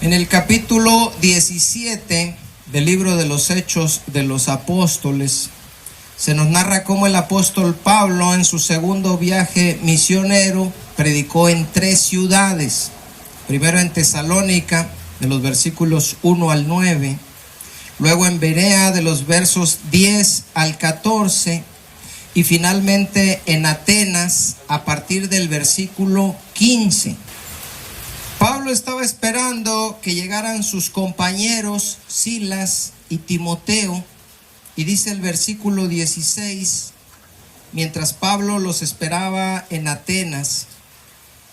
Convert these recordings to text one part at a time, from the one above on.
En el capítulo 17 del libro de los Hechos de los Apóstoles, se nos narra cómo el apóstol Pablo, en su segundo viaje misionero, predicó en 3 ciudades. Primero en Tesalónica, de los versículos 1 al 9. Luego en Berea, de los versos 10 al 14. Y finalmente en Atenas, a partir del versículo 15. Pablo estaba esperando que llegaran sus compañeros Silas y Timoteo, y dice el versículo 16, mientras Pablo los esperaba en Atenas,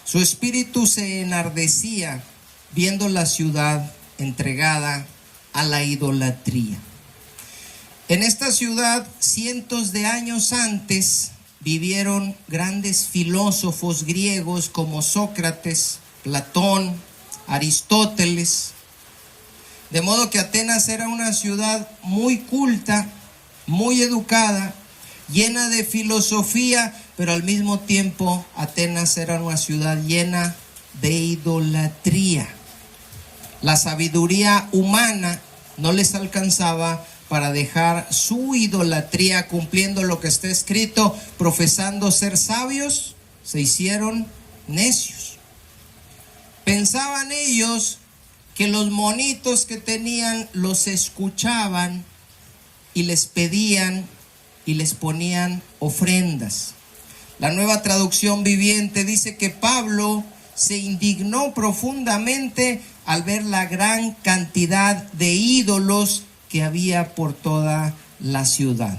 su espíritu se enardecía viendo la ciudad entregada a la idolatría. En esta ciudad, cientos de años antes, vivieron grandes filósofos griegos como Sócrates, Platón, Aristóteles. De modo que Atenas era una ciudad muy culta, muy educada, llena de filosofía, pero al mismo tiempo Atenas era una ciudad llena de idolatría. La sabiduría humana no les alcanzaba para dejar su idolatría, cumpliendo lo que está escrito: profesando ser sabios, se hicieron necios. Pensaban ellos que los monitos que tenían los escuchaban y les pedían y les ponían ofrendas. La Nueva Traducción Viviente dice que Pablo se indignó profundamente al ver la gran cantidad de ídolos que había por toda la ciudad.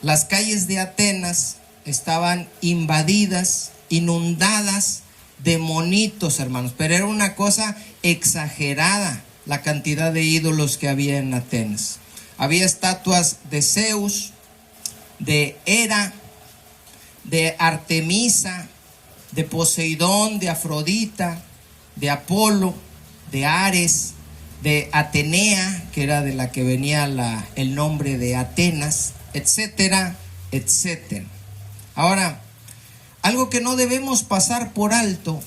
Las calles de Atenas estaban invadidas, inundadas de monitos, hermanos, pero era una cosa exagerada la cantidad de ídolos que había en Atenas. Había estatuas de Zeus, de Hera, de Artemisa, de Poseidón, de Afrodita, de Apolo, de Ares, de Atenea, que era de la que venía el nombre de Atenas, etcétera, etcétera. Ahora, algo que no debemos pasar por alto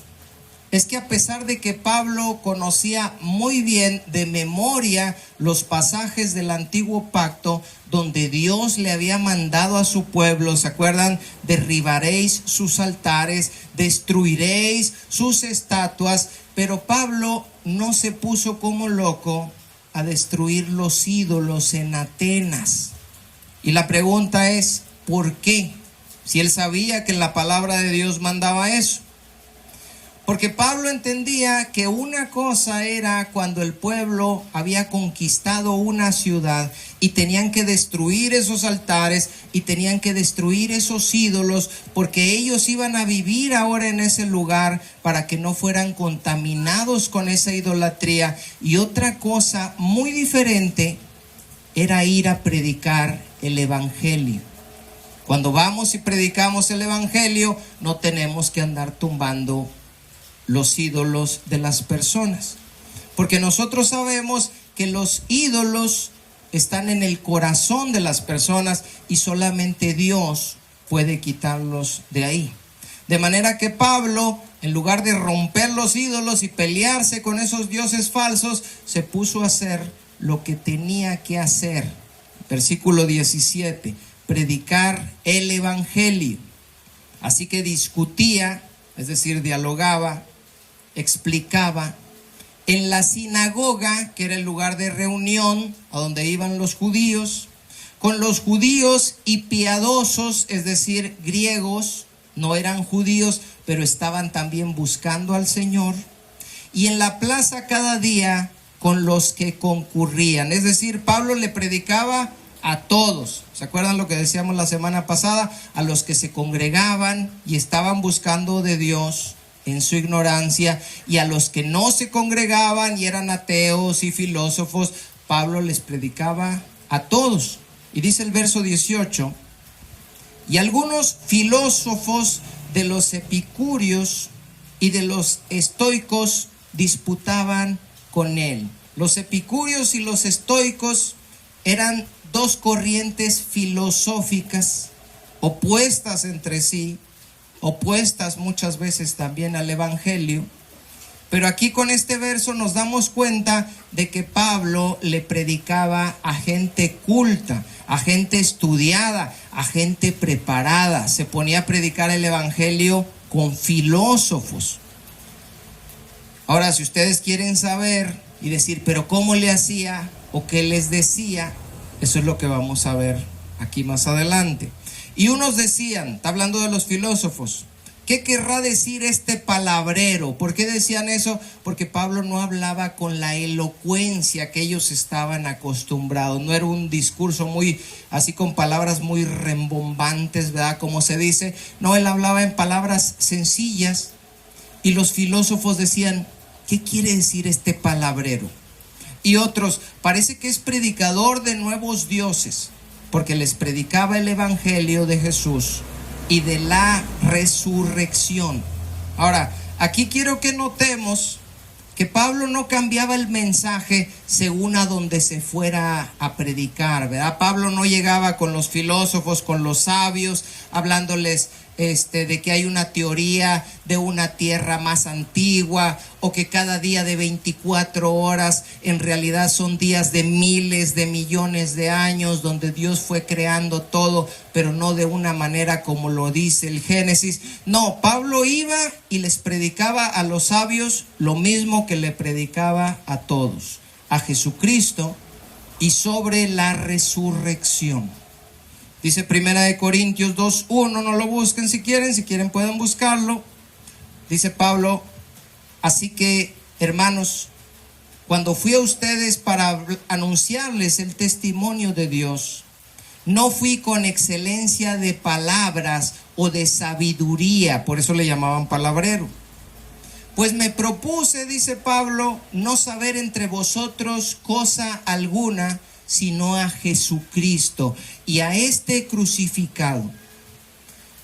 es que, a pesar de que Pablo conocía muy bien de memoria los pasajes del antiguo pacto donde Dios le había mandado a su pueblo, ¿se acuerdan? Derribaréis sus altares, destruiréis sus estatuas, pero Pablo no se puso como loco a destruir los ídolos en Atenas. Y la pregunta es, ¿por qué? Si él sabía que la palabra de Dios mandaba eso. Porque Pablo entendía que una cosa era cuando el pueblo había conquistado una ciudad y tenían que destruir esos altares y tenían que destruir esos ídolos, porque ellos iban a vivir ahora en ese lugar para que no fueran contaminados con esa idolatría. Y otra cosa muy diferente era ir a predicar el evangelio. Cuando vamos y predicamos el evangelio, no tenemos que andar tumbando los ídolos de las personas, porque nosotros sabemos que los ídolos están en el corazón de las personas y solamente Dios puede quitarlos de ahí. De manera que Pablo, en lugar de romper los ídolos y pelearse con esos dioses falsos, se puso a hacer lo que tenía que hacer. Versículo 17, predicar el evangelio. Así que discutía, es decir, dialogaba, explicaba en la sinagoga, que era el lugar de reunión a donde iban los judíos, con los judíos y piadosos, es decir, griegos, no eran judíos, pero estaban también buscando al Señor, y en la plaza cada día con los que concurrían. Es decir, Pablo le predicaba a todos. ¿Se acuerdan lo que decíamos la semana pasada? A los que se congregaban y estaban buscando de Dios en su ignorancia, y a los que no se congregaban y eran ateos y filósofos, Pablo les predicaba a todos. Y dice el verso 18, y algunos filósofos de los epicúreos y de los estoicos disputaban con él. Los epicúreos y los estoicos eran 2 corrientes filosóficas opuestas entre sí, opuestas muchas veces también al evangelio, Pero aquí con este verso nos damos cuenta de que Pablo le predicaba a gente culta, a gente estudiada, a gente preparada. Se ponía a predicar el evangelio con filósofos. Ahora, si ustedes quieren saber y decir, pero ¿cómo le hacía o qué les decía? Eso es lo que vamos a ver aquí más adelante. Y unos decían, está hablando de los filósofos, ¿qué querrá decir este palabrero? ¿Por qué decían eso? Porque Pablo no hablaba con la elocuencia que ellos estaban acostumbrados. No era un discurso muy, así con palabras muy rembombantes, ¿verdad? Como se dice. No, él hablaba en palabras sencillas. Y los filósofos decían, ¿qué quiere decir este palabrero? Y otros, parece que es predicador de nuevos dioses, porque les predicaba el evangelio de Jesús y de la resurrección. Ahora, aquí quiero que notemos que Pablo no cambiaba el mensaje según a donde se fuera a predicar, ¿verdad? Pablo no llegaba con los filósofos, con los sabios, hablándoles de que hay una teoría de una tierra más antigua, o que cada día de 24 horas en realidad son días de miles de millones de años, donde Dios fue creando todo, pero no de una manera como lo dice el Génesis. No, Pablo iba y les predicaba a los sabios lo mismo que le predicaba a todos, a Jesucristo y sobre la resurrección. Dice Primera de Corintios 2:1, no lo busquen si quieren pueden buscarlo. Dice Pablo, así que hermanos, cuando fui a ustedes para anunciarles el testimonio de Dios, no fui con excelencia de palabras o de sabiduría, por eso le llamaban palabrero. Pues me propuse, dice Pablo, no saber entre vosotros cosa alguna, sino a Jesucristo y a este crucificado.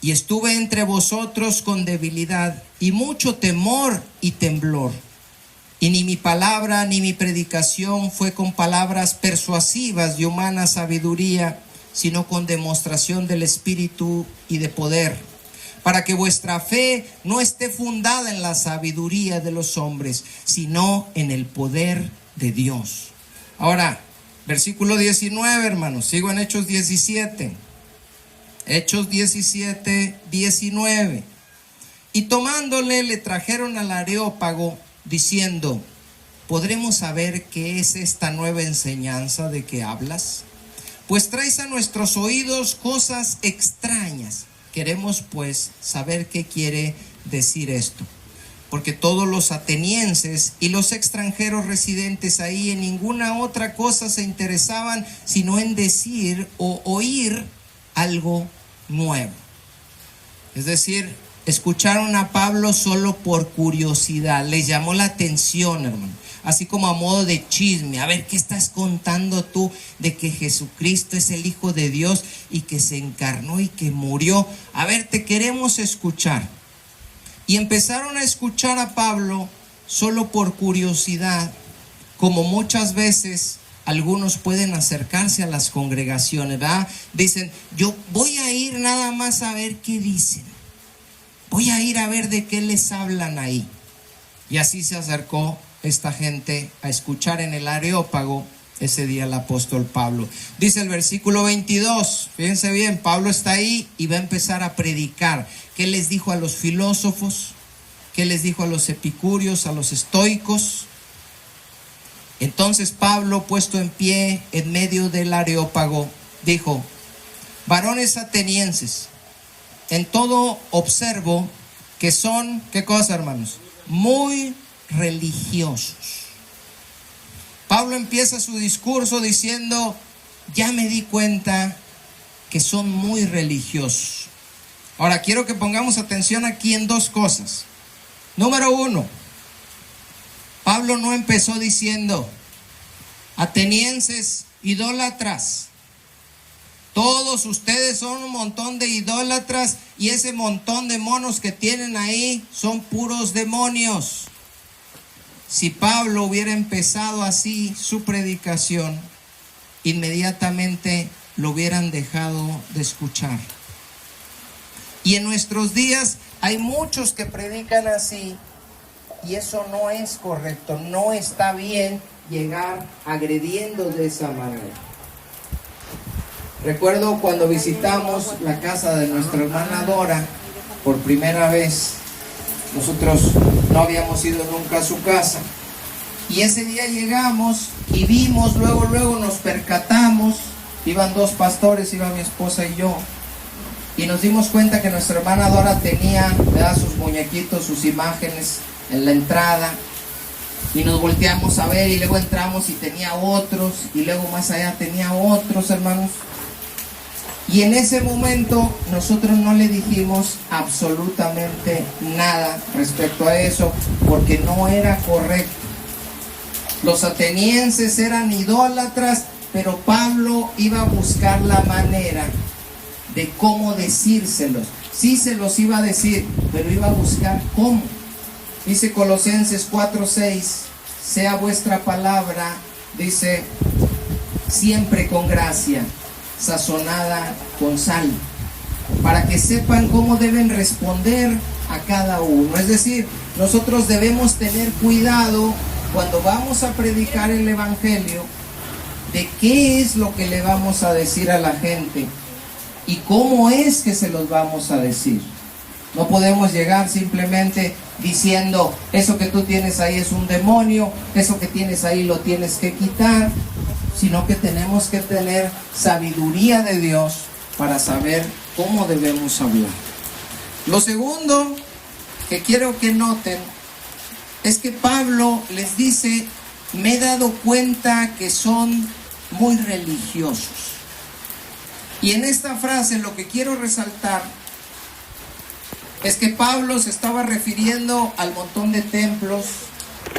Y estuve entre vosotros con debilidad y mucho temor y temblor. Y ni mi palabra ni mi predicación fue con palabras persuasivas de humana sabiduría, sino con demostración del Espíritu y de poder, para que vuestra fe no esté fundada en la sabiduría de los hombres, sino en el poder de Dios. Ahora, versículo 19, hermanos, sigo en Hechos 17. Hechos 17, 19. Y tomándole le trajeron al Areópago, diciendo, ¿podremos saber qué es esta nueva enseñanza de que hablas? Pues traes a nuestros oídos cosas extrañas. Queremos pues saber qué quiere decir esto. Porque todos los atenienses y los extranjeros residentes ahí en ninguna otra cosa se interesaban, sino en decir o oír algo nuevo. Es decir, escucharon a Pablo solo por curiosidad, les llamó la atención, hermano, así como a modo de chisme. A ver, ¿qué estás contando tú de que Jesucristo es el Hijo de Dios y que se encarnó y que murió? A ver, te queremos escuchar. Y empezaron a escuchar a Pablo solo por curiosidad, como muchas veces algunos pueden acercarse a las congregaciones, ¿verdad? Dicen, yo voy a ir nada más a ver qué dicen. Voy a ir a ver de qué les hablan ahí. Y así se acercó esta gente a escuchar en el Areópago ese día el apóstol Pablo. Dice el versículo 22, fíjense bien, Pablo está ahí y va a empezar a predicar. ¿Qué les dijo a los filósofos? ¿Qué les dijo a los epicúreos, a los estoicos? Entonces Pablo, puesto en pie en medio del Areópago, dijo, varones atenienses, en todo observo que son, ¿qué cosa, hermanos? Muy religiosos. Pablo empieza su discurso diciendo, ya me di cuenta que son muy religiosos. Ahora quiero que pongamos atención aquí en dos cosas. Número uno, Pablo no empezó diciendo, atenienses idólatras, todos ustedes son un montón de idólatras y ese montón de monos que tienen ahí son puros demonios. Si Pablo hubiera empezado así su predicación, inmediatamente lo hubieran dejado de escuchar. Y en nuestros días hay muchos que predican así Y eso no es correcto, no está bien llegar agrediendo de esa manera. Recuerdo cuando visitamos la casa de nuestra hermana Dora por primera vez. Nosotros no habíamos ido nunca a su casa. Y ese día llegamos y vimos, luego nos percatamos. Iban dos pastores, iba mi esposa y yo. Y nos dimos cuenta que nuestra hermana Dora tenía, ¿verdad?, sus muñequitos, sus imágenes en la entrada. Y nos volteamos a ver y luego entramos y tenía otros. Y luego más allá tenía otros, hermanos. Y en ese momento nosotros no le dijimos absolutamente nada respecto a eso, porque no era correcto. Los atenienses eran idólatras, pero Pablo iba a buscar la manera de cómo decírselos. Sí se los iba a decir, pero iba a buscar cómo. Dice Colosenses 4:6, sea vuestra palabra, dice, siempre con gracia, sazonada con sal, para que sepan cómo deben responder a cada uno. Es decir, nosotros debemos tener cuidado cuando vamos a predicar el evangelio de qué es lo que le vamos a decir a la gente y cómo es que se los vamos a decir. No podemos llegar simplemente diciendo, eso que tú tienes ahí es un demonio, eso que tienes ahí lo tienes que quitar, sino que tenemos que tener sabiduría de Dios para saber cómo debemos hablar. Lo segundo que quiero que noten es que Pablo les dice, me he dado cuenta que son muy religiosos. Y en esta frase lo que quiero resaltar es que Pablo se estaba refiriendo al montón de templos,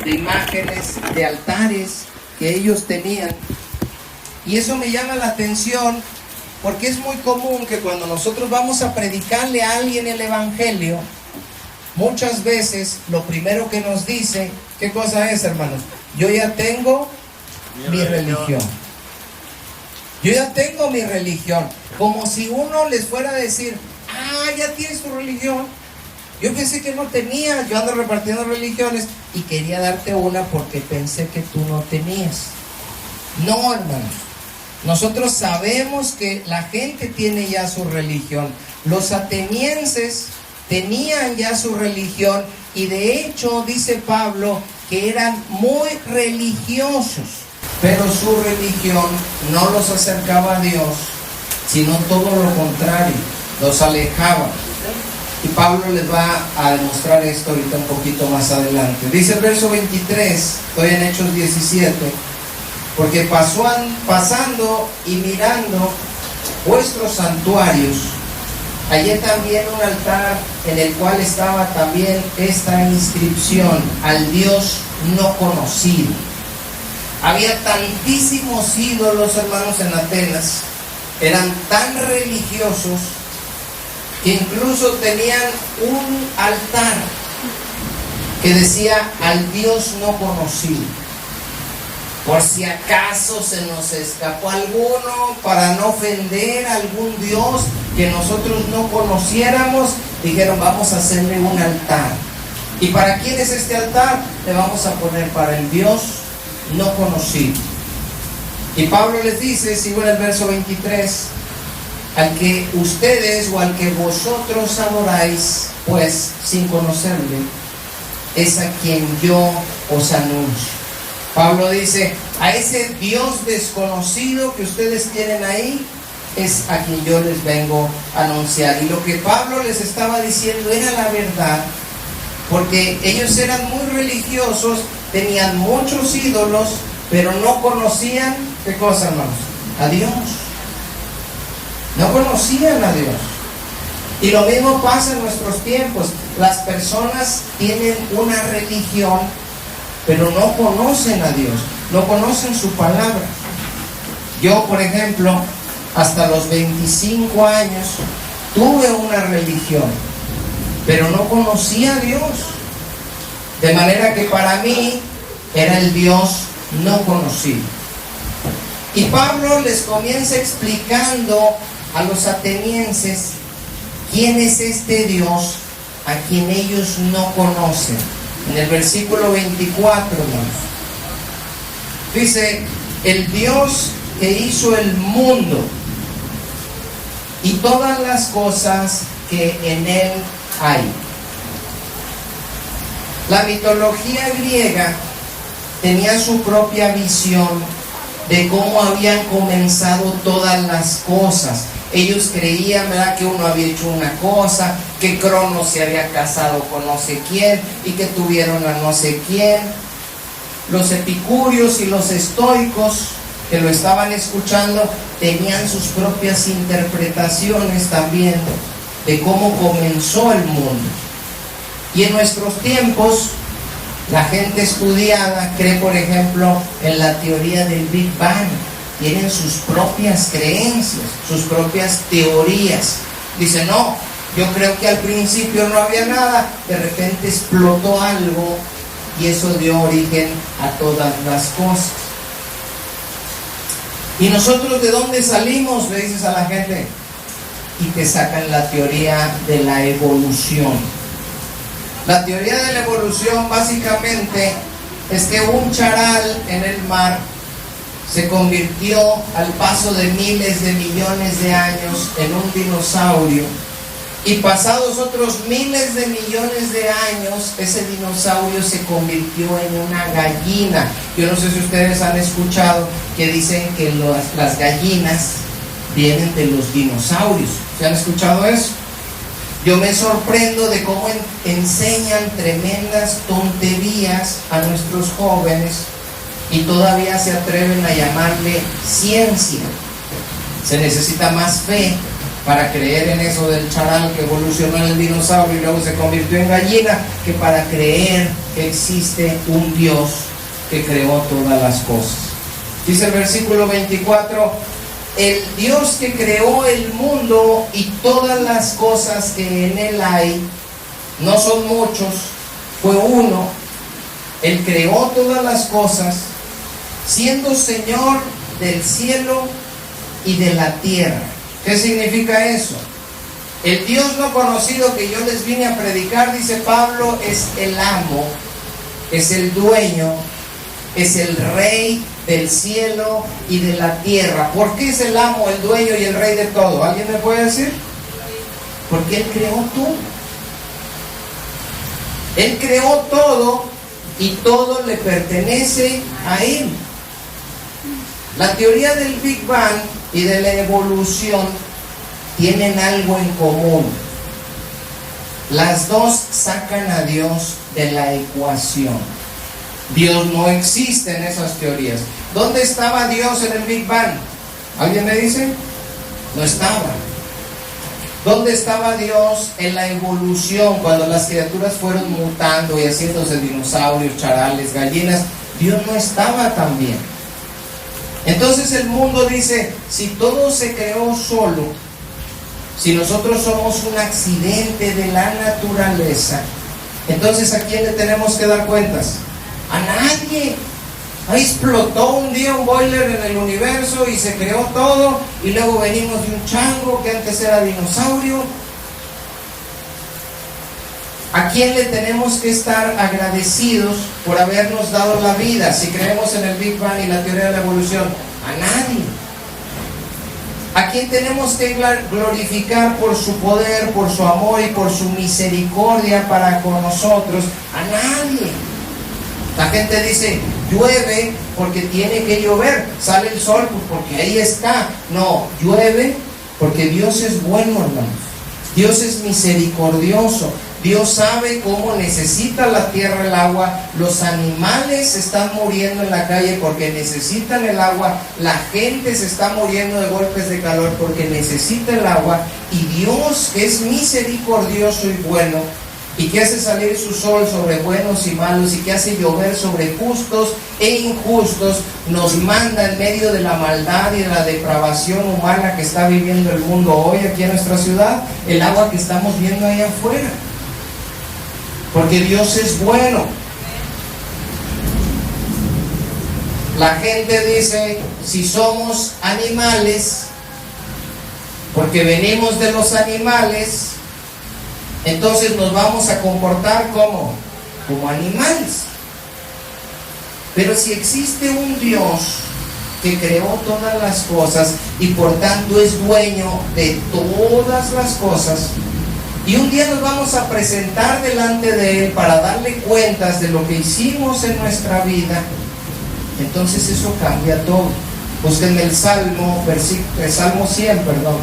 de imágenes, de altares que ellos tenían. Y eso me llama la atención porque es muy común que cuando nosotros vamos a predicarle a alguien el evangelio, muchas veces lo primero que nos dice, ¿qué cosa es, hermanos? Yo ya tengo mi religión. Yo ya tengo mi religión. Como si uno les fuera a decir, ya tienes tu religión. Yo pensé que no tenía, yo ando repartiendo religiones y quería darte una porque pensé que tú no tenías. No, hermanos. Nosotros sabemos que la gente tiene ya su religión. Los atenienses tenían ya su religión y de hecho dice Pablo que eran muy religiosos, pero su religión no los acercaba a Dios, sino todo lo contrario, los alejaba. Y Pablo les va a demostrar esto ahorita un poquito más adelante. Dice el verso 23, estoy en Hechos 17, porque pasando y mirando vuestros santuarios, hallé también un altar en el cual estaba también esta inscripción, al Dios no conocido. Había tantísimos ídolos, hermanos, en Atenas, eran tan religiosos que incluso tenían un altar que decía al Dios no conocido. Por si acaso se nos escapó alguno, para no ofender a algún Dios que nosotros no conociéramos, dijeron vamos a hacerle un altar. ¿Y para quién es este altar? Le vamos a poner para el Dios no conocido. Y Pablo les dice, sigo en el verso 23, al que ustedes o al que vosotros adoráis, pues sin conocerle, es a quien yo os anuncio. Pablo dice, a ese Dios desconocido que ustedes tienen ahí, es a quien yo les vengo a anunciar. Y lo que Pablo les estaba diciendo era la verdad, porque ellos eran muy religiosos, tenían muchos ídolos, pero no conocían, ¿qué cosa, hermanos? A Dios. No conocían a Dios. Y lo mismo pasa en nuestros tiempos. Las personas tienen una religión, pero no conocen a Dios, no conocen su palabra. Yo, por ejemplo, hasta los 25 años tuve una religión, pero no conocía a Dios. De manera que para mí era el Dios no conocido. Y Pablo les comienza explicando a los atenienses quién es este Dios a quien ellos no conocen. en el versículo 24, hermanos. Dice, el Dios que hizo el mundo y todas las cosas que en él hay. La mitología griega tenía su propia visión de cómo habían comenzado todas las cosas. Ellos creían, ¿verdad?, que uno había hecho una cosa, que Cronos se había casado con no sé quién y que tuvieron a no sé quién. Los epicúreos y los estoicos que lo estaban escuchando tenían sus propias interpretaciones también de cómo comenzó el mundo. Y en nuestros tiempos, la gente estudiada cree, por ejemplo, en la teoría del Big Bang. Tienen sus propias creencias, sus propias teorías. Dicen, no, yo creo que al principio no había nada, de repente explotó algo y eso dio origen a todas las cosas. ¿Y nosotros de dónde salimos?, le dices a la gente, y te sacan la teoría de la evolución. La teoría de la evolución básicamente es que un charal en el mar se convirtió al paso de miles de millones de años en un dinosaurio, y pasados otros miles de millones de años ese dinosaurio se convirtió en una gallina. Yo no sé si ustedes han escuchado que dicen que las gallinas vienen de los dinosaurios. ¿Se han escuchado eso? Yo me sorprendo de cómo enseñan tremendas tonterías a nuestros jóvenes y todavía se atreven a llamarle ciencia. Se necesita más fe para creer en eso del charal que evolucionó en el dinosaurio y luego se convirtió en gallina, que para creer que existe un Dios que creó todas las cosas. Dice el versículo 24, el Dios que creó el mundo y todas las cosas que en él hay, no son muchos, fue uno. Él creó todas las cosas, siendo Señor del cielo y de la tierra. ¿Qué significa eso? El Dios no conocido que yo les vine a predicar, dice Pablo, es el amo, es el dueño, es el rey del cielo y de la tierra. ¿Por qué es el amo, el dueño y el rey de todo? ¿Alguien me puede decir? Porque Él creó todo. Él creó todo y todo le pertenece a Él. La teoría del Big Bang y de la evolución tienen algo en común. Las dos sacan a Dios de la ecuación. Dios no existe en esas teorías. ¿Dónde estaba Dios en el Big Bang? ¿Alguien me dice? No estaba. ¿Dónde estaba Dios en la evolución, cuando las criaturas fueron mutando y haciéndose dinosaurios, charales, gallinas? Dios no estaba también. Entonces el mundo dice, si todo se creó solo, si nosotros somos un accidente de la naturaleza, entonces ¿a quién le tenemos que dar cuentas? A nadie. Ahí explotó un día un boiler en el universo y se creó todo, y luego venimos de un chango que antes era dinosaurio. ¿A quién le tenemos que estar agradecidos por habernos dado la vida si creemos en el Big Bang y la teoría de la evolución? A nadie. ¿A quién tenemos que glorificar por su poder, por su amor y por su misericordia para con nosotros? A nadie. La gente dice, llueve porque tiene que llover, sale el sol pues porque ahí está. No, llueve porque Dios es bueno, hermanos. Dios es misericordioso. Dios sabe cómo necesita la tierra el agua. Los animales están muriendo en la calle porque necesitan el agua. La gente se está muriendo de golpes de calor porque necesita el agua. Y Dios, que es misericordioso y bueno, y que hace salir su sol sobre buenos y malos, y que hace llover sobre justos e injustos, nos manda en medio de la maldad y de la depravación humana que está viviendo el mundo hoy aquí en nuestra ciudad, el agua que estamos viendo ahí afuera. Porque Dios es bueno. La gente dice, si somos animales, porque venimos de los animales, entonces nos vamos a comportar como como animales. Pero si existe un Dios que creó todas las cosas y por tanto es dueño de todas las cosas, y un día nos vamos a presentar delante de Él para darle cuentas de lo que hicimos en nuestra vida, entonces eso cambia todo. Búsquenme el Salmo 100, perdón.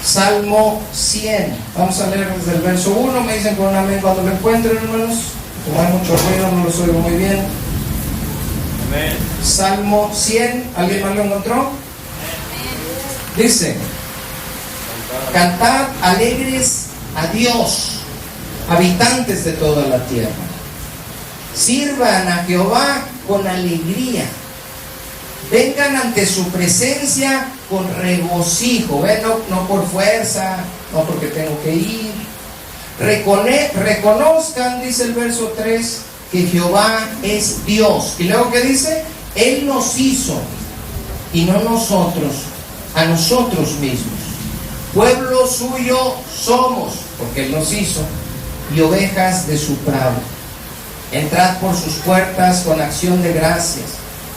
Salmo 100. Vamos a leer desde el verso 1. Me dicen con un amén cuando lo encuentren, hermanos. Como hay mucho ruido, no los oigo muy bien. Amén. Salmo 100. ¿Alguien más lo encontró? Amén. Dice: cantad alegres a Dios, habitantes de toda la tierra. Sirvan a Jehová con alegría. Vengan ante su presencia con regocijo. ¿Ven? No por fuerza, no porque tengo que ir. Reconozcan, dice el verso 3, que Jehová es Dios. Y luego, ¿qué dice? Él nos hizo y no nosotros a nosotros mismos. Pueblo suyo somos, porque Él nos hizo, y ovejas de su prado. Entrad por sus puertas con acción de gracias,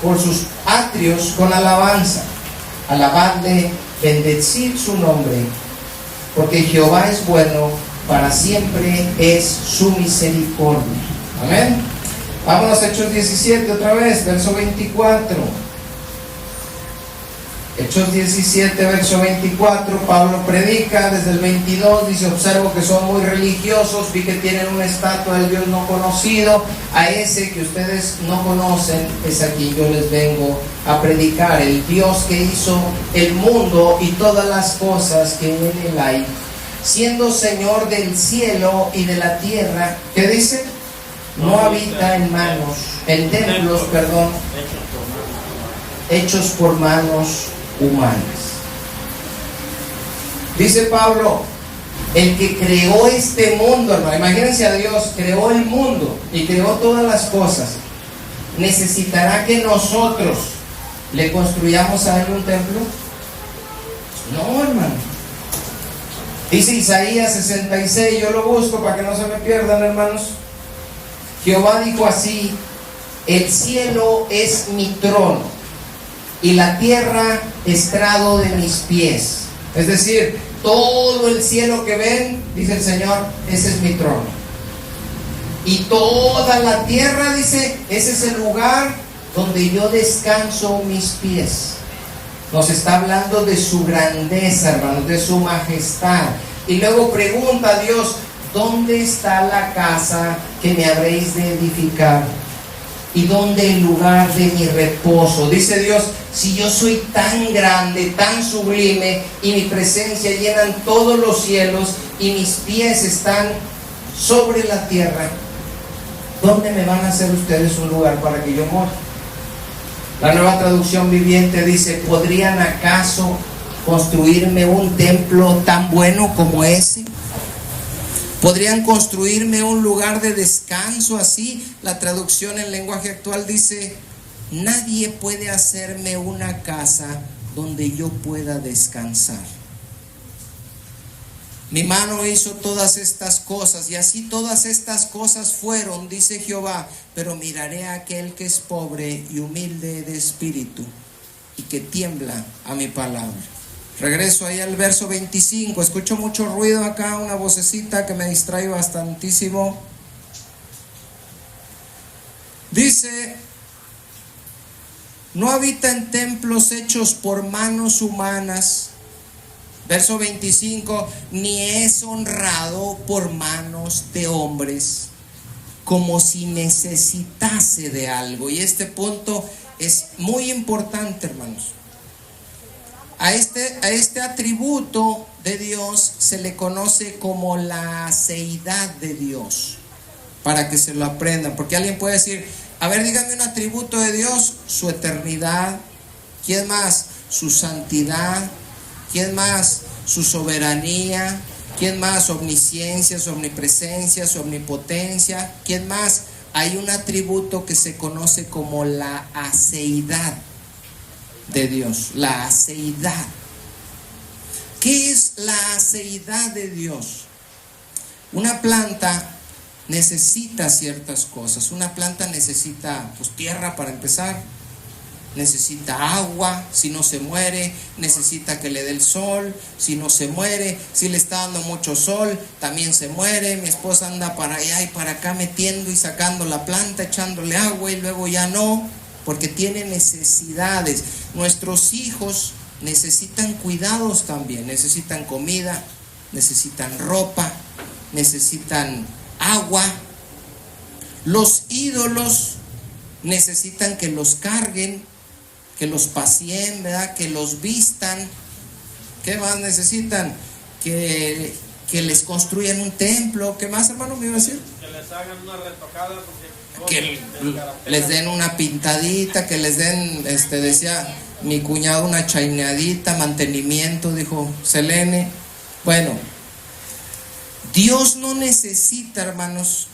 por sus atrios con alabanza. Alabadle, bendecid su nombre, porque Jehová es bueno, para siempre es su misericordia. Amén. Vámonos a Hechos 17 otra vez, verso 24. Hechos 17, verso 24, Pablo predica desde el 22, dice: observo que son muy religiosos, vi que tienen una estatua del Dios no conocido, a ese que ustedes no conocen es a quien yo les vengo a predicar, el Dios que hizo el mundo y todas las cosas que en él hay, siendo Señor del cielo y de la tierra. ¿Qué dice? No habita en templos, hechos por manos humanas. Dice Pablo, el que creó este mundo, hermano, imagínense a Dios, creó el mundo y creó todas las cosas, ¿necesitará que nosotros le construyamos a él un templo? No, hermano. Dice Isaías 66, yo lo busco para que no se me pierdan, hermanos. Jehová dijo así: el cielo es mi trono y la tierra estrado de mis pies. Es decir, todo el cielo que ven, dice el Señor, ese es mi trono. Y toda la tierra, dice, ese es el lugar donde yo descanso mis pies. Nos está hablando de su grandeza, hermanos, de su majestad. Y luego pregunta a Dios: ¿dónde está la casa que me habréis de edificar? ¿Y dónde el lugar de mi reposo? Dice Dios: si yo soy tan grande, tan sublime, y mi presencia llenan todos los cielos, y mis pies están sobre la tierra, ¿dónde me van a hacer ustedes un lugar para que yo more? La Nueva Traducción Viviente dice: ¿podrían acaso construirme un templo tan bueno como ese? ¿Podrían construirme un lugar de descanso así? La traducción en lenguaje actual dice: nadie puede hacerme una casa donde yo pueda descansar. Mi mano hizo todas estas cosas, y así todas estas cosas fueron, dice Jehová, pero miraré a aquel que es pobre y humilde de espíritu, y que tiembla a mi palabra. Regreso ahí al verso 25. Escucho mucho ruido acá, una vocecita que me distrae bastantísimo. Dice: no habita en templos hechos por manos humanas. Verso 25, ni es honrado por manos de hombres, como si necesitase de algo. Y este punto es muy importante, hermanos. A este atributo de Dios se le conoce como la aceidad de Dios, para que se lo aprendan, porque alguien puede decir: a ver, dígame un atributo de Dios. Su eternidad. ¿Quién más? Su santidad. ¿Quién más? Su soberanía. ¿Quién más? Su omnisciencia, su omnipresencia, su omnipotencia. ¿Quién más? Hay un atributo que se conoce como la aceidad de Dios. La aceidad. ¿Qué es la aceidad de Dios? Una planta necesita ciertas cosas. Una planta necesita pues tierra para empezar, necesita agua, si no se muere, necesita que le dé el sol, si no se muere, si le está dando mucho sol, también se muere. Mi esposa anda para allá y para acá metiendo y sacando la planta, echándole agua y luego ya no, porque tiene necesidades. Nuestros hijos necesitan cuidados también, necesitan comida, necesitan ropa, necesitan agua. Los ídolos necesitan que los carguen, que los paseen, ¿verdad? Que los vistan. ¿Qué más necesitan? Que les construyan un templo. ¿Qué más, hermano, me iba a decir? Que les hagan una retocada, porque que les den una pintadita, que les den, decía mi cuñado, una chaineadita, mantenimiento, dijo Selene. Bueno, Dios no necesita, hermanos,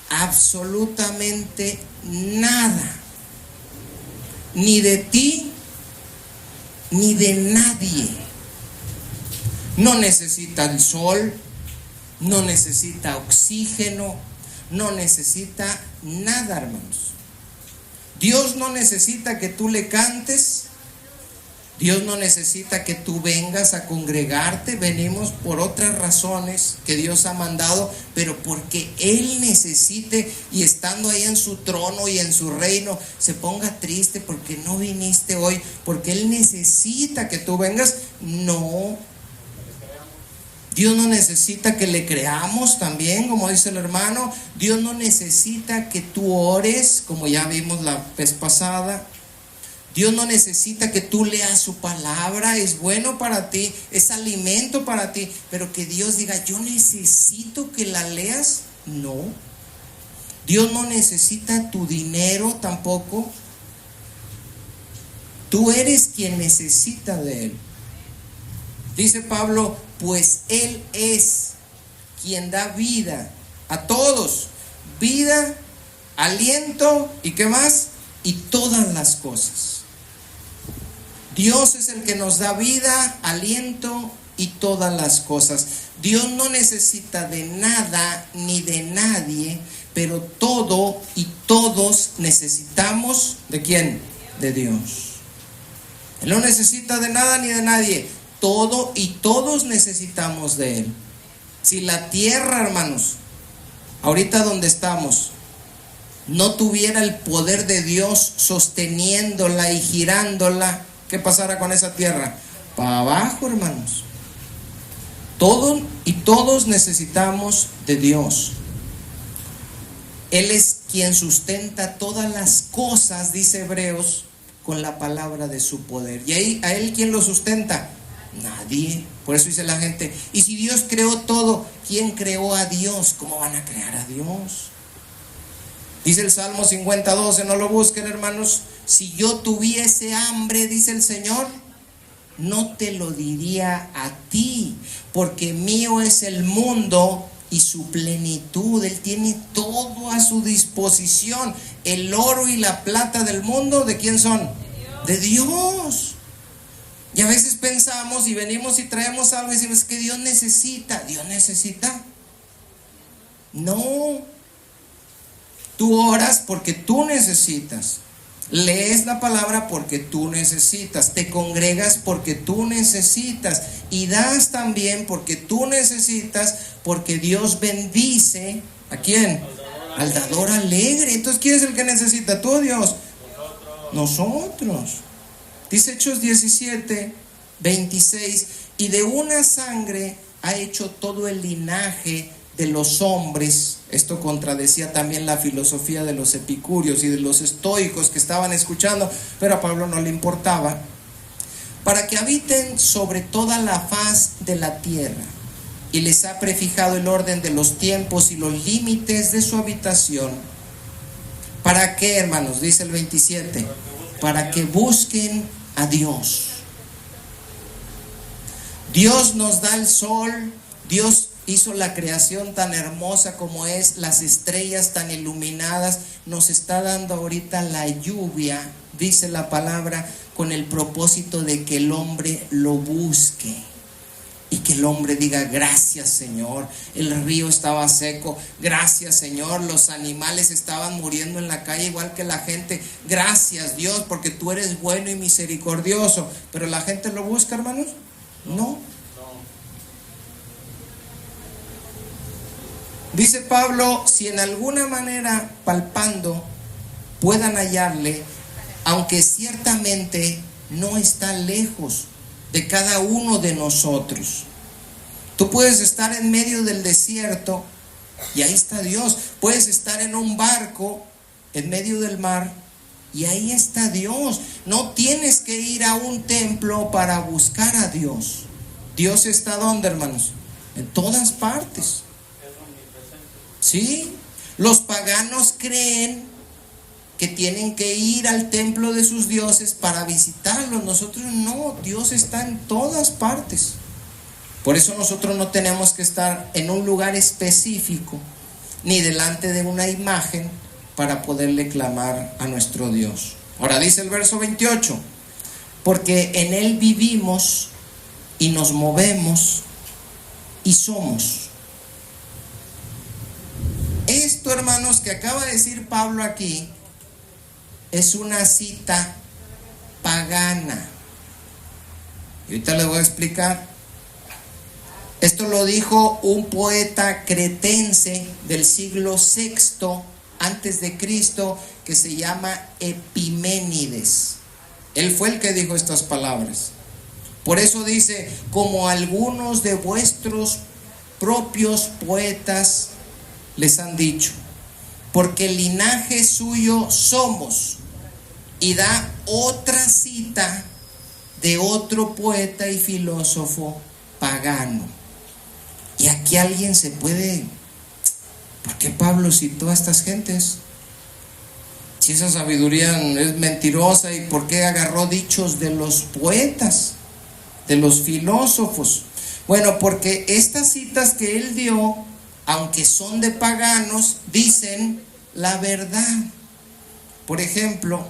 absolutamente nada, ni de ti, ni de nadie. No necesita el sol, no necesita oxígeno, no necesita nada, hermanos. Dios no necesita que tú le cantes. Dios no necesita que tú vengas a congregarte. Venimos por otras razones que Dios ha mandado, pero porque Él necesite, y estando ahí en su trono y en su reino, se ponga triste porque no viniste hoy, porque Él necesita que tú vengas. No. Dios no necesita que le creamos también, como dice el hermano. Dios no necesita que tú ores, como ya vimos la vez pasada. Dios no necesita que tú leas su palabra, es bueno para ti, es alimento para ti, pero que Dios diga, yo necesito que la leas, no. Dios no necesita tu dinero tampoco. Tú eres quien necesita de Él. Dice Pablo, pues Él es quien da vida a todos, vida, aliento y ¿qué más? Y todas las cosas. Dios es el que nos da vida, aliento y todas las cosas. Dios no necesita de nada ni de nadie, pero todo y todos necesitamos ¿de quién? De Dios. Él no necesita de nada ni de nadie. Todo y todos necesitamos de Él. Si la tierra, hermanos, ahorita donde estamos, no tuviera el poder de Dios sosteniéndola y girándola, ¿qué pasará con esa tierra? Para abajo, hermanos. Todo y todos necesitamos de Dios. Él es quien sustenta todas las cosas, dice Hebreos, con la palabra de su poder. ¿Y ahí a Él quién lo sustenta? Nadie. Por eso dice la gente, y si Dios creó todo, ¿quién creó a Dios? ¿Cómo van a crear a Dios? Dice el Salmo 50:12, no lo busquen, hermanos. Si yo tuviese hambre, dice el Señor, no te lo diría a ti, porque mío es el mundo y su plenitud. Él tiene todo a su disposición. El oro y la plata del mundo, ¿de quién son? De Dios. Y a veces pensamos y venimos y traemos algo y decimos que Dios necesita. ¿Dios necesita? No. Tú oras porque tú necesitas. Lees la palabra porque tú necesitas. Te congregas porque tú necesitas. Y das también porque tú necesitas. Porque Dios bendice. ¿A quién? Al dador alegre. Entonces, ¿quién es el que necesita? ¿Tú o Dios? Nosotros. Dice Hechos 17:26, y de una sangre ha hecho todo el linaje de los hombres. Esto contradecía también la filosofía de los epicúreos y de los estoicos que estaban escuchando, pero a Pablo no le importaba, para que habiten sobre toda la faz de la tierra, y les ha prefijado el orden de los tiempos y los límites de su habitación. ¿Para qué, hermanos? Dice el 27, para que busquen a Dios. Dios nos da el sol, Dios hizo la creación tan hermosa como es, las estrellas tan iluminadas, nos está dando ahorita la lluvia, dice la palabra, con el propósito de que el hombre lo busque. Y que el hombre diga: gracias, Señor, el río estaba seco, gracias, Señor, los animales estaban muriendo en la calle igual que la gente, gracias, Dios, porque tú eres bueno y misericordioso. Pero la gente lo busca, hermanos, no. Dice Pablo: si en alguna manera palpando puedan hallarle, aunque ciertamente no está lejos de cada uno de nosotros. Tú puedes estar en medio del desierto y ahí está Dios. Puedes estar en un barco en medio del mar y ahí está Dios. No tienes que ir a un templo para buscar a Dios. Dios está ¿dónde, hermanos? En todas partes. Sí, los paganos creen que tienen que ir al templo de sus dioses para visitarlos. Nosotros no, Dios está en todas partes. Por eso nosotros no tenemos que estar en un lugar específico ni delante de una imagen para poderle clamar a nuestro Dios. Ahora dice el verso 28: porque en Él vivimos y nos movemos y somos. Esto, hermanos, que acaba de decir Pablo aquí es una cita pagana. Y ahorita les voy a explicar. Esto lo dijo un poeta cretense del siglo VI antes de Cristo, que se llama Epiménides. Él fue el que dijo estas palabras. Por eso dice: como algunos de vuestros propios poetas les han dicho, porque el linaje suyo somos. Y da otra cita de otro poeta y filósofo pagano. Y aquí alguien se puede: ¿por qué Pablo citó a estas gentes? Si esa sabiduría es mentirosa, ¿y por qué agarró dichos de los poetas, de los filósofos? Bueno, porque estas citas que él dio, aunque son de paganos, dicen la verdad. Por ejemplo,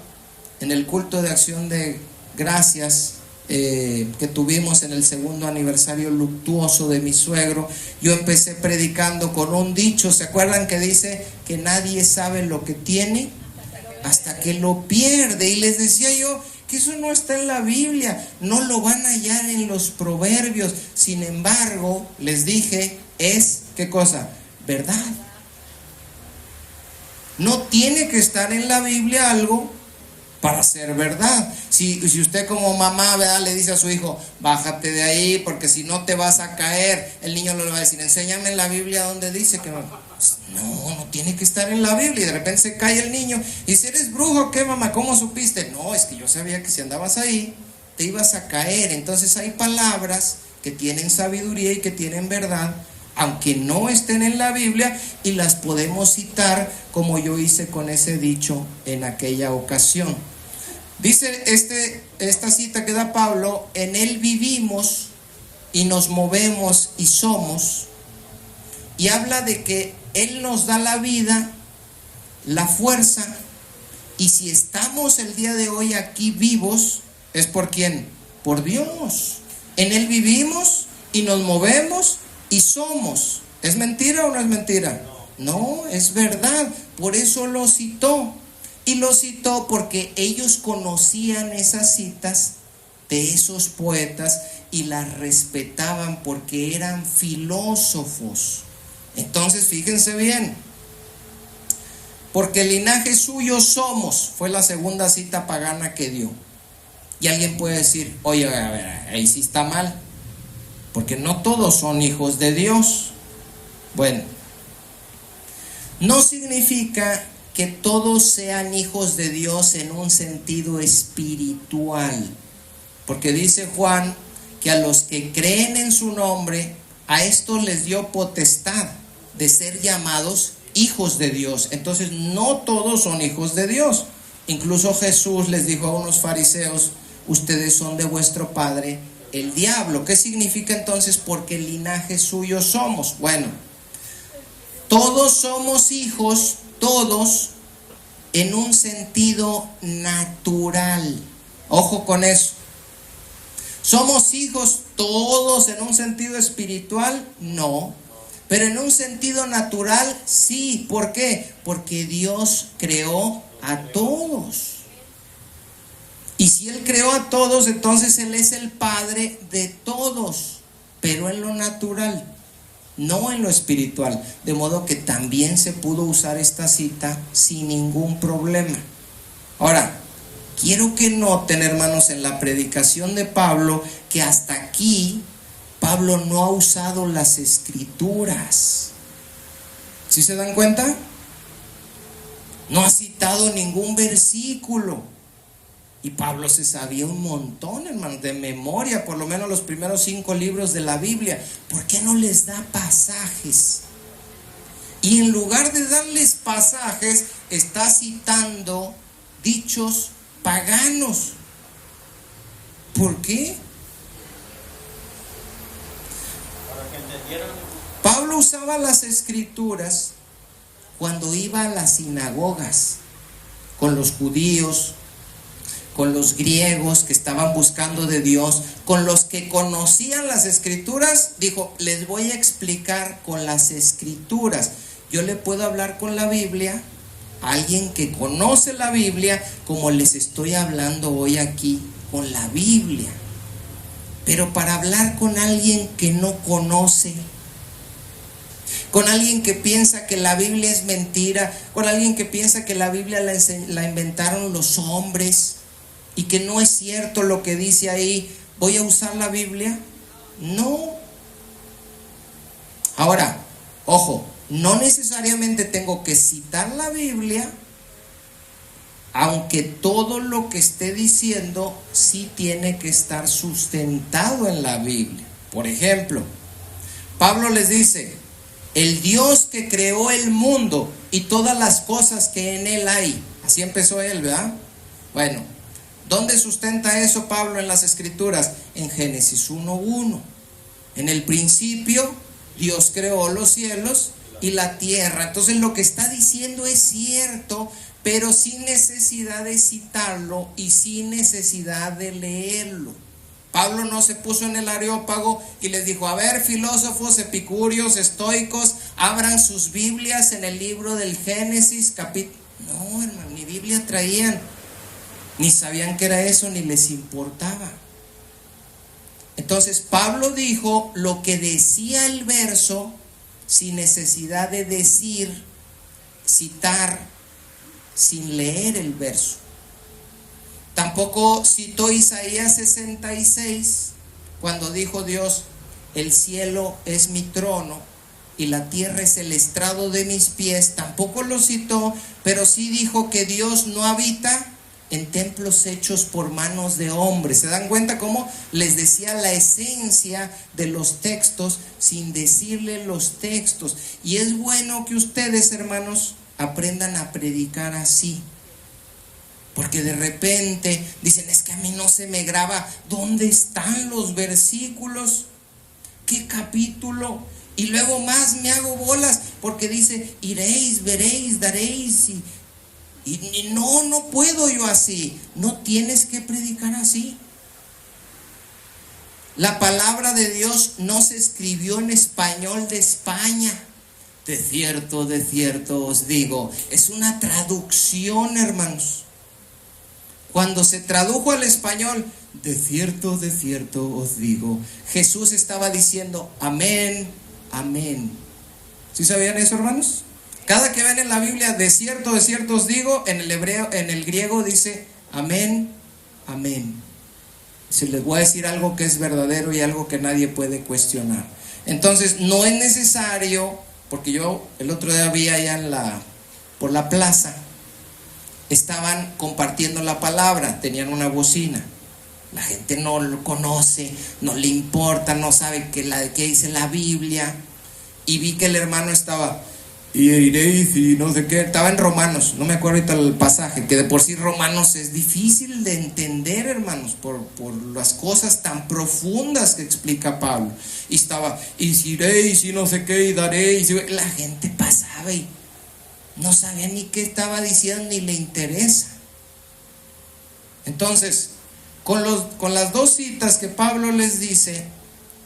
en el culto de acción de gracias que tuvimos en el segundo aniversario luctuoso de mi suegro, yo empecé predicando con un dicho. ¿Se acuerdan que dice que nadie sabe lo que tiene hasta que lo pierde? Y les decía yo que eso no está en la Biblia, no lo van a hallar en los proverbios. Sin embargo, les dije, es, ¿qué cosa? Verdad. No tiene que estar en la Biblia algo para ser verdad. Si usted como mamá, ¿verdad?, le dice a su hijo: bájate de ahí porque si no te vas a caer, el niño le va a decir: enséñame en la Biblia donde dice que no. No tiene que estar en la Biblia. Y de repente se cae el niño y dice: ¿eres brujo? ¿Qué, mamá? ¿Cómo supiste? No, es que yo sabía que si andabas ahí te ibas a caer. Entonces hay palabras que tienen sabiduría y que tienen verdad, aunque no estén en la Biblia, y las podemos citar como yo hice con ese dicho en aquella ocasión. Dice esta cita que da Pablo: en Él vivimos y nos movemos y somos. Y habla de que Él nos da la vida, la fuerza, y si estamos el día de hoy aquí vivos, ¿es por quién? Por Dios. En Él vivimos y nos movemos y somos. ¿Es mentira o no es mentira? No, es verdad. Por eso lo citó. Y lo citó porque ellos conocían esas citas de esos poetas y las respetaban porque eran filósofos. Entonces, fíjense bien: porque el linaje suyo somos, fue la segunda cita pagana que dio. Y alguien puede decir: oye, a ver, ahí sí está mal, porque no todos son hijos de Dios. Bueno, no significa que todos sean hijos de Dios en un sentido espiritual, porque dice Juan que a los que creen en su nombre, a estos les dio potestad de ser llamados hijos de Dios. Entonces no todos son hijos de Dios. Incluso Jesús les dijo a unos fariseos: ustedes son de vuestro padre el diablo. ¿Qué significa entonces porque el linaje suyo somos? Bueno, todos somos hijos, todos, en un sentido natural. Ojo con eso. Somos hijos ¿Todos en un sentido espiritual? No. Pero en un sentido natural, sí. ¿Por qué? Porque Dios creó a todos. Y si Él creó a todos, entonces Él es el Padre de todos, pero en lo natural, no en lo espiritual. De modo que también se pudo usar esta cita sin ningún problema. Ahora, quiero que noten, hermanos, en la predicación de Pablo, que hasta aquí Pablo no ha usado las escrituras. ¿Sí se dan cuenta? No ha citado ningún versículo. Y Pablo se sabía un montón, hermano, de memoria, por lo menos los primeros 5 libros de la Biblia. ¿Por qué no les da pasajes? Y en lugar de darles pasajes, está citando dichos paganos. ¿Por qué? Para que entendieran. Pablo usaba las escrituras cuando iba a las sinagogas con los judíos, con los griegos que estaban buscando de Dios, con los que conocían las escrituras. Dijo, les voy a explicar con las escrituras. Yo le puedo hablar con la Biblia a alguien que conoce la Biblia, como les estoy hablando hoy aquí con la Biblia. Pero para hablar con alguien que no conoce, con alguien que piensa que la Biblia es mentira, con alguien que piensa que la Biblia la inventaron los hombres y que no es cierto lo que dice ahí, ¿voy a usar la Biblia? No. Ahora, ojo, no necesariamente tengo que citar la Biblia, aunque todo lo que esté diciendo sí tiene que estar sustentado en la Biblia. Por ejemplo, Pablo les dice, el Dios que creó el mundo y todas las cosas que en él hay. Así empezó él, ¿verdad? Bueno, ¿dónde sustenta eso Pablo en las escrituras? En Génesis 1:1. En el principio Dios creó los cielos y la tierra. Entonces lo que está diciendo es cierto, pero sin necesidad de citarlo y sin necesidad de leerlo. Pablo no se puso en el Areópago y les dijo, a ver, filósofos, epicúreos, estoicos, abran sus Biblias en el libro del Génesis, capítulo. No, hermano, ni Biblia traían, ni sabían que era eso, ni les importaba. Entonces Pablo dijo lo que decía el verso sin necesidad de decir, citar, sin leer el verso. Tampoco citó Isaías 66, cuando dijo Dios, el cielo es mi trono y la tierra es el estrado de mis pies. Tampoco lo citó, pero sí dijo que Dios no habita en templos hechos por manos de hombres. ¿Se dan cuenta cómo les decía la esencia de los textos sin decirle los textos? Y es bueno que ustedes, hermanos, aprendan a predicar así. Porque de repente dicen, es que a mí no se me graba. ¿Dónde están los versículos? ¿Qué capítulo? Y luego más me hago bolas porque dice, iréis, veréis, daréis. Y no puedo yo así. No tienes que predicar así. La palabra de Dios no se escribió en español de España. De cierto os digo. Es una traducción, hermanos. Cuando se tradujo al español, de cierto os digo, Jesús estaba diciendo, amén, amén. ¿Sí sabían eso, hermanos? Cada que ven en la Biblia, de cierto os digo, en el hebreo, en el griego dice, amén, amén. Se les voy a decir algo que es verdadero y algo que nadie puede cuestionar. Entonces, no es necesario, porque yo el otro día vi allá por la plaza, estaban compartiendo la palabra, tenían una bocina. La gente no lo conoce, no le importa, no sabe qué dice la Biblia. Y vi que el hermano estaba, y iréis y no sé qué, estaba en Romanos, no me acuerdo ahorita el pasaje, que de por sí Romanos es difícil de entender, hermanos, por las cosas tan profundas que explica Pablo. Y estaba, y iréis y no sé qué, y daréis. La gente pasaba y no sabía ni qué estaba diciendo, ni le interesa. Entonces, con las dos citas que Pablo les dice,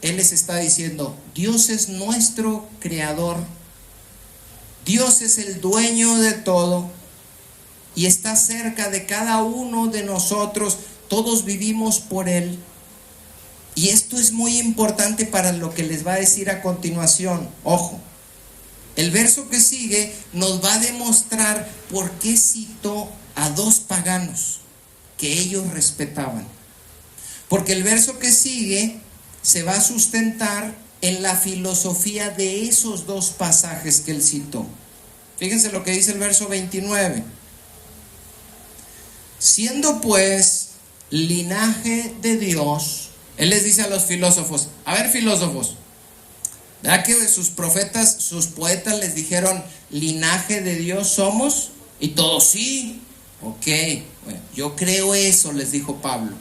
Él les está diciendo, Dios es nuestro creador, Dios es el dueño de todo y está cerca de cada uno de nosotros, todos vivimos por Él. Y esto es muy importante para lo que les va a decir a continuación. Ojo, el verso que sigue nos va a demostrar por qué citó a dos paganos que ellos respetaban. Porque el verso que sigue se va a sustentar en la filosofía de esos dos pasajes que él citó. Fíjense lo que dice el verso 29. Siendo pues linaje de Dios, él les dice a los filósofos, a ver filósofos, ¿verdad que sus profetas, sus poetas les dijeron linaje de Dios somos? Y todos sí, ok, bueno, yo creo eso, les dijo Pablo.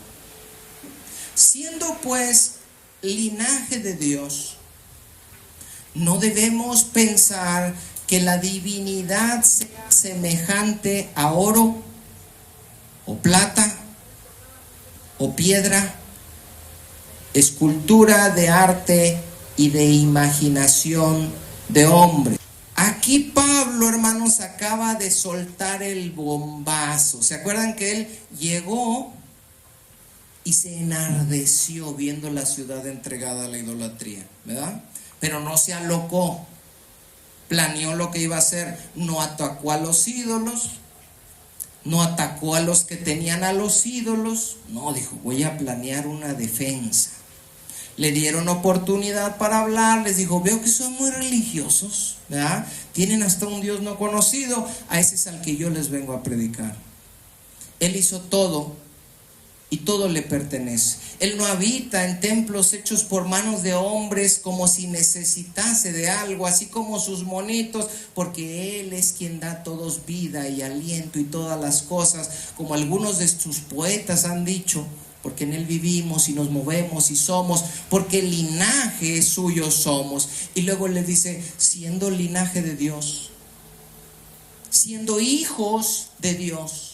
Siendo pues linaje de Dios, no debemos pensar que la divinidad sea semejante a oro o plata o piedra, escultura de arte y de imaginación de hombre. Aquí Pablo, hermanos, acaba de soltar el bombazo. ¿Se acuerdan que él llegó y se enardeció viendo la ciudad entregada a la idolatría, ¿verdad? Pero no se alocó, planeó lo que iba a hacer, no atacó a los ídolos, no atacó a los que tenían a los ídolos, no, dijo, voy a planear una defensa. Le dieron oportunidad para hablar, les dijo, veo que son muy religiosos, ¿verdad? Tienen hasta un Dios no conocido, a ese es al que yo les vengo a predicar. Él hizo todo y todo le pertenece. Él no habita en templos hechos por manos de hombres como si necesitase de algo, así como sus monitos, porque Él es quien da a todos vida y aliento y todas las cosas, como algunos de sus poetas han dicho, porque en Él vivimos y nos movemos y somos, porque el linaje suyo somos. Y luego le dice, siendo linaje de Dios, siendo hijos de Dios,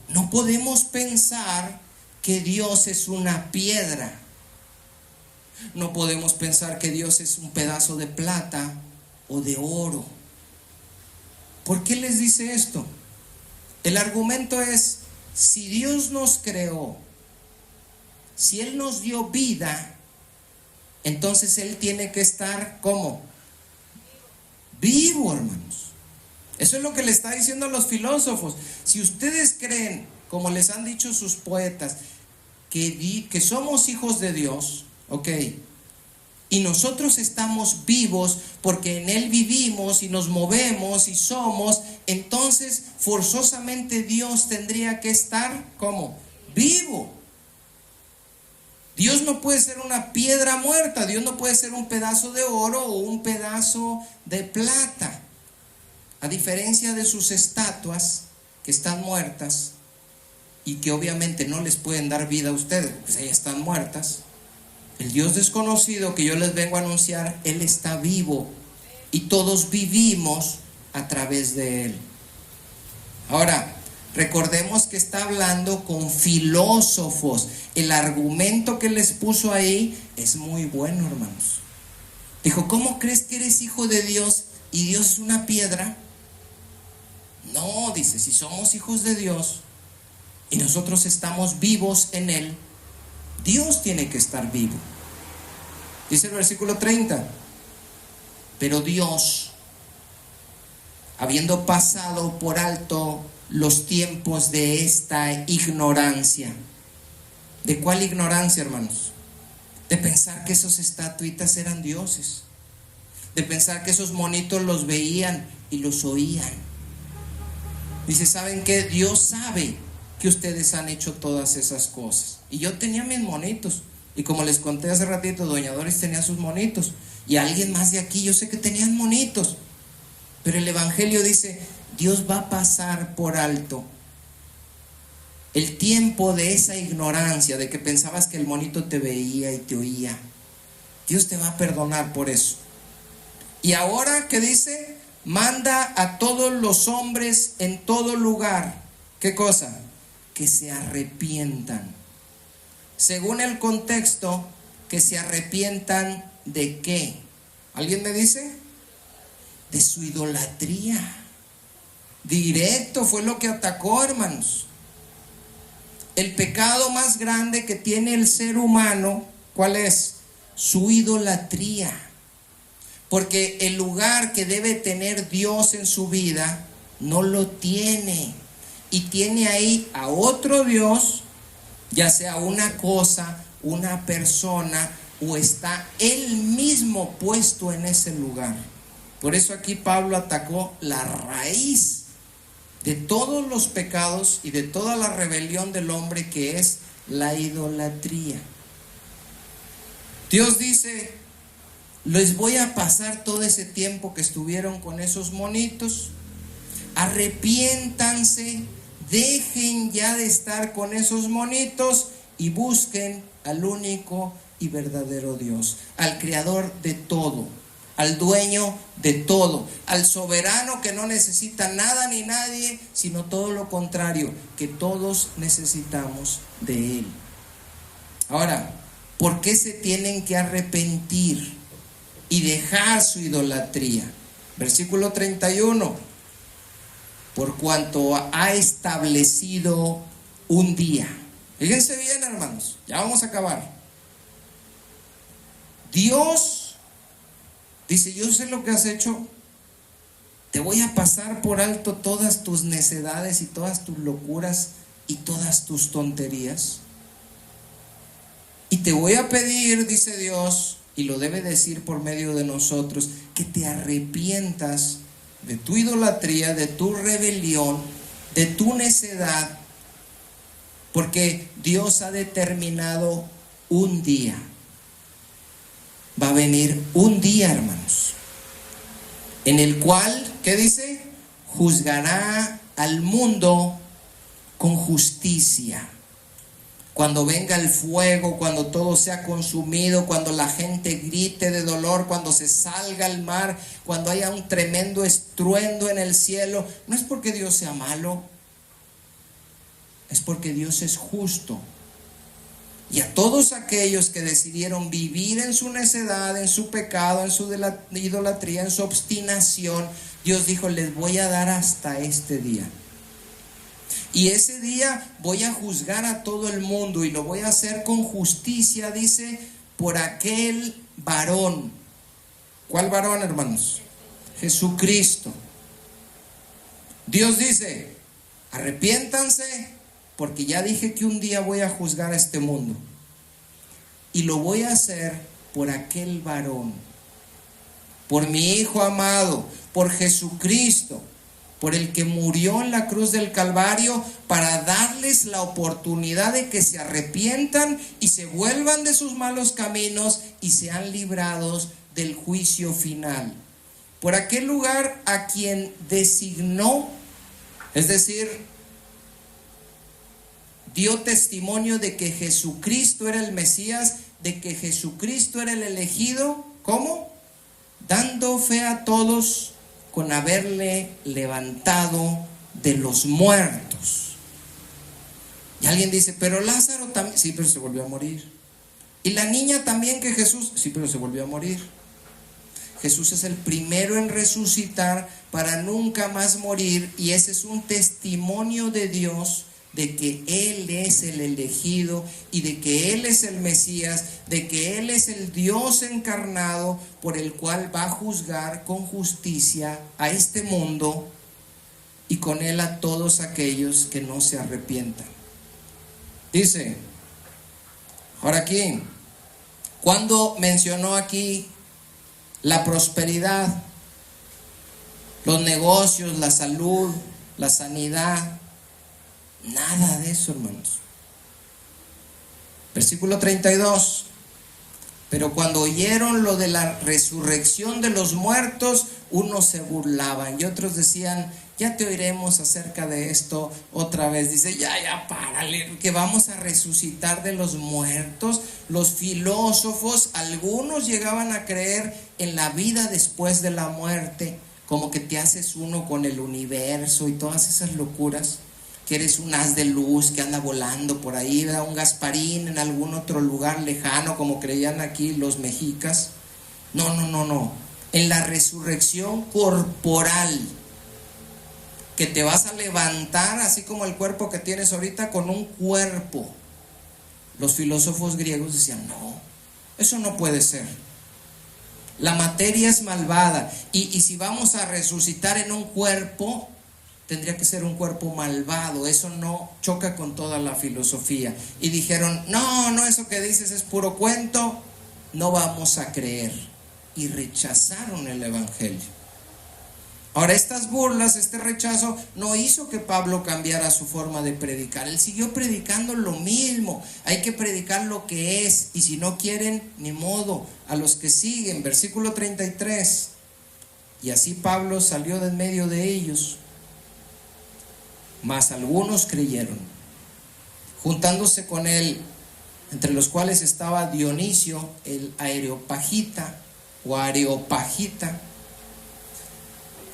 no podemos pensar que Dios es una piedra. No podemos pensar que Dios es un pedazo de plata o de oro. ¿Por qué les dice esto? El argumento es, si Dios nos creó, si Él nos dio vida, entonces Él tiene que estar, ¿cómo? Vivo, hermanos. Eso es lo que le está diciendo a los filósofos. Si ustedes creen, como les han dicho sus poetas, que somos hijos de Dios, ok, y nosotros estamos vivos porque en Él vivimos y nos movemos y somos, entonces forzosamente Dios tendría que estar, ¿cómo? Vivo. Dios no puede ser una piedra muerta, Dios no puede ser un pedazo de oro o un pedazo de plata. A diferencia de sus estatuas que están muertas y que obviamente no les pueden dar vida a ustedes, pues ellas están muertas. El Dios desconocido que yo les vengo a anunciar, Él está vivo y todos vivimos a través de Él. Ahora, recordemos que está hablando con filósofos. El argumento que les puso ahí es muy bueno, hermanos. Dijo, ¿cómo crees que eres hijo de Dios y Dios es una piedra? No, dice, si somos hijos de Dios y nosotros estamos vivos en Él, Dios tiene que estar vivo. Dice el versículo 30, pero Dios, habiendo pasado por alto los tiempos de esta ignorancia. ¿De cuál ignorancia, hermanos? De pensar que esos estatuitas eran dioses, de pensar que esos monitos los veían y los oían. Dice, ¿saben qué? Dios sabe que ustedes han hecho todas esas cosas. Y yo tenía mis monitos. Y como les conté hace ratito, doña Doris tenía sus monitos. Y alguien más de aquí, yo sé que tenían monitos. Pero el Evangelio dice, Dios va a pasar por alto el tiempo de esa ignorancia, de que pensabas que el monito te veía y te oía. Dios te va a perdonar por eso. Y ahora, ¿qué dice? Manda a todos los hombres en todo lugar. ¿Qué cosa? Que se arrepientan. Según el contexto, que se arrepientan ¿de qué? ¿Alguien me dice? De su idolatría. Directo fue lo que atacó, hermanos. El pecado más grande que tiene el ser humano, ¿cuál es? Su idolatría. Porque el lugar que debe tener Dios en su vida, no lo tiene. Y tiene ahí a otro Dios, ya sea una cosa, una persona, o está él mismo puesto en ese lugar. Por eso aquí Pablo atacó la raíz de todos los pecados y de toda la rebelión del hombre, que es la idolatría. Dios dice: les voy a pasar todo ese tiempo que estuvieron con esos monitos, arrepiéntanse, dejen ya de estar con esos monitos y busquen al único y verdadero Dios, al creador de todo, al dueño de todo, al soberano que no necesita nada ni nadie, sino todo lo contrario, que todos necesitamos de Él. Ahora, ¿por qué se tienen que arrepentir y dejar su idolatría? Versículo 31. Por cuanto ha establecido un día. Fíjense bien, hermanos, ya vamos a acabar. Dios dice: yo sé lo que has hecho, te voy a pasar por alto todas tus necedades y todas tus locuras y todas tus tonterías. Y te voy a pedir, dice Dios, y lo debe decir por medio de nosotros, que te arrepientas de tu idolatría, de tu rebelión, de tu necedad, porque Dios ha determinado un día. Va a venir un día, hermanos, en el cual, ¿qué dice? Juzgará al mundo con justicia. Cuando venga el fuego, cuando todo sea consumido, cuando la gente grite de dolor, cuando se salga al mar, cuando haya un tremendo estruendo en el cielo, no es porque Dios sea malo, es porque Dios es justo. Y a todos aquellos que decidieron vivir en su necedad, en su pecado, en su idolatría, en su obstinación, Dios dijo: les voy a dar hasta este día. Y ese día voy a juzgar a todo el mundo, y lo voy a hacer con justicia, dice, por aquel varón. ¿Cuál varón, hermanos? Jesucristo. Dios dice: arrepiéntanse, porque ya dije que un día voy a juzgar a este mundo. Y lo voy a hacer por aquel varón, por mi Hijo amado, por Jesucristo, por el que murió en la cruz del Calvario, para darles la oportunidad de que se arrepientan y se vuelvan de sus malos caminos y sean librados del juicio final. Por aquel lugar a quien designó, es decir, dio testimonio de que Jesucristo era el Mesías, de que Jesucristo era el elegido. ¿Cómo? Dando fe a todos con haberle levantado de los muertos. Y alguien dice: pero Lázaro también. Sí, pero se volvió a morir. Y la niña también, que Jesús. Sí, pero se volvió a morir. Jesús es el primero en resucitar para nunca más morir, y ese es un testimonio de Dios de que Él es el elegido y de que Él es el Mesías, de que Él es el Dios encarnado, por el cual va a juzgar con justicia a este mundo y con Él a todos aquellos que no se arrepientan. Dice, ahora aquí, cuando mencionó aquí la prosperidad, los negocios, la salud, la sanidad, nada de eso, hermanos. Versículo 32. Pero cuando oyeron lo de la resurrección de los muertos, unos se burlaban y otros decían: ya te oiremos acerca de esto otra vez. Dice: ya, párale, que vamos a resucitar de los muertos. Los filósofos, algunos llegaban a creer en la vida después de la muerte, como que te haces uno con el universo y todas esas locuras. que eres un haz de luz que anda volando por ahí, ¿verdad? Un Gasparín en algún otro lugar lejano, como creían aquí los mexicas. No. En la resurrección corporal, que te vas a levantar así como el cuerpo que tienes ahorita, con un cuerpo. Los filósofos griegos decían, no, eso no puede ser. La materia es malvada, y si vamos a resucitar en un cuerpo, tendría que ser un cuerpo malvado. Eso no choca con toda la filosofía. Y dijeron, no, eso que dices es puro cuento, no vamos a creer. Y rechazaron el evangelio. Ahora, estas burlas, este rechazo no hizo que Pablo cambiara su forma de predicar. Él siguió predicando lo mismo. Hay que predicar lo que es, y si no quieren, ni modo. A los que siguen, versículo 33. Y así Pablo salió de en medio de ellos, mas algunos creyeron, juntándose con él, entre los cuales estaba Dionisio el Areopagita,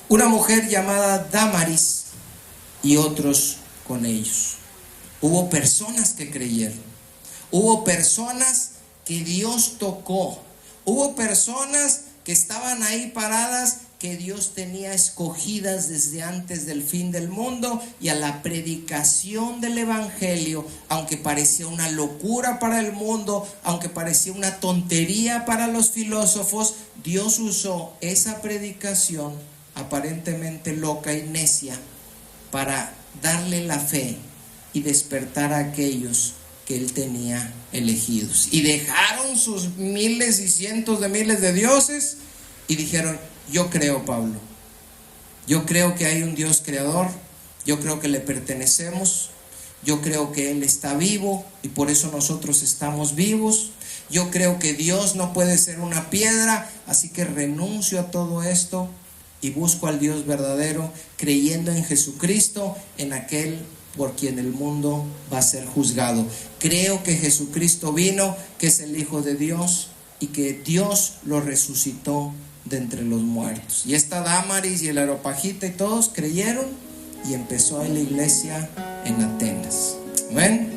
una mujer llamada Dámaris, y otros con ellos. Hubo personas que creyeron, hubo personas que Dios tocó, hubo personas que estaban ahí paradas, que Dios tenía escogidas desde antes del fin del mundo, y a la predicación del evangelio, aunque parecía una locura para el mundo, aunque parecía una tontería para los filósofos, Dios usó esa predicación aparentemente loca y necia para darle la fe y despertar a aquellos que él tenía elegidos. Y dejaron sus miles y cientos de miles de dioses y dijeron, yo creo, Pablo, yo creo que hay un Dios creador, yo creo que le pertenecemos, yo creo que Él está vivo y por eso nosotros estamos vivos, yo creo que Dios no puede ser una piedra, así que renuncio a todo esto y busco al Dios verdadero, creyendo en Jesucristo, en aquel por quien el mundo va a ser juzgado. Creo que Jesucristo vino, que es el Hijo de Dios, y que Dios lo resucitó de entre los muertos. Y esta Dámaris y el Areopagita y todos creyeron, y empezó en la iglesia en Atenas. Amén.